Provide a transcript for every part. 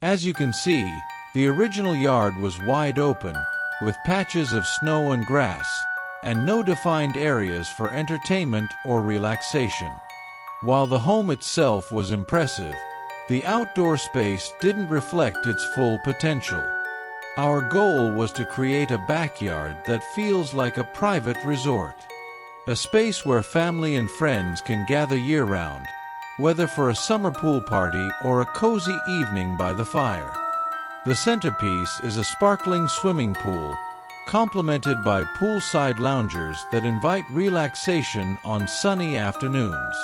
As you can see, the original yard was wide open, with patches of snow and grass, and no defined areas for entertainment or relaxation. While the home itself was impressive, the outdoor space didn't reflect its full potential. Our goal was to create a backyard that feels like a private resort. A space where family and friends can gather year-round, whether for a summer pool party or a cozy evening by the fire. The centerpiece is a sparkling swimming pool, complemented by poolside loungers that invite relaxation on sunny afternoons.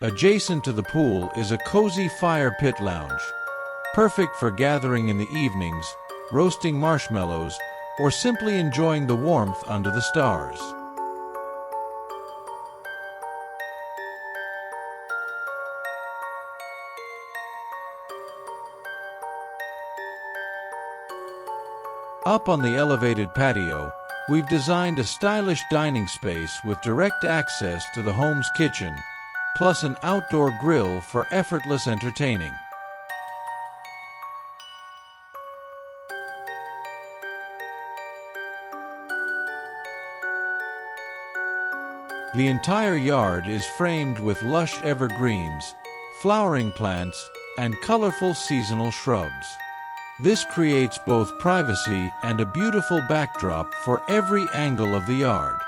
Adjacent to the pool is a cozy fire pit lounge, perfect for gathering in the evenings, roasting marshmallows, or simply enjoying the warmth under the stars. Up on the elevated patio, we've designed a stylish dining space with direct access to the home's kitchen, plus an outdoor grill for effortless entertaining. The entire yard is framed with lush evergreens, flowering plants, and colorful seasonal shrubs. This creates both privacy and a beautiful backdrop for every angle of the yard.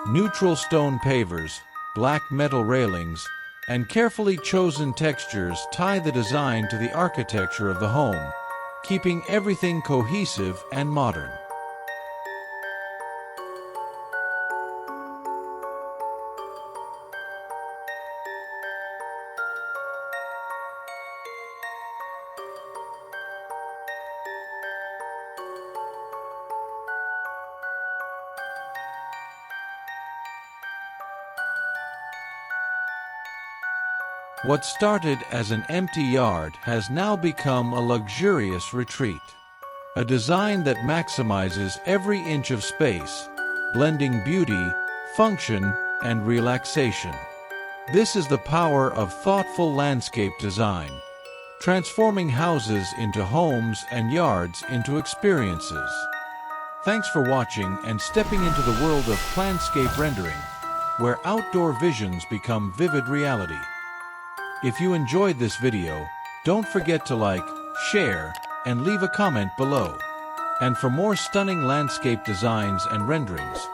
Neutral stone pavers, black metal railings, and carefully chosen textures tie the design to the architecture of the home, keeping everything cohesive and modern. What started as an empty yard has now become a luxurious retreat. A design that maximizes every inch of space, blending beauty, function, and relaxation. This is the power of thoughtful landscape design, transforming houses into homes and yards into experiences. Thanks for watching and stepping into the world of planscape rendering, where outdoor visions become vivid reality. If you enjoyed this video, don't forget to like, share, and leave a comment below. And for more stunning landscape designs and renderings,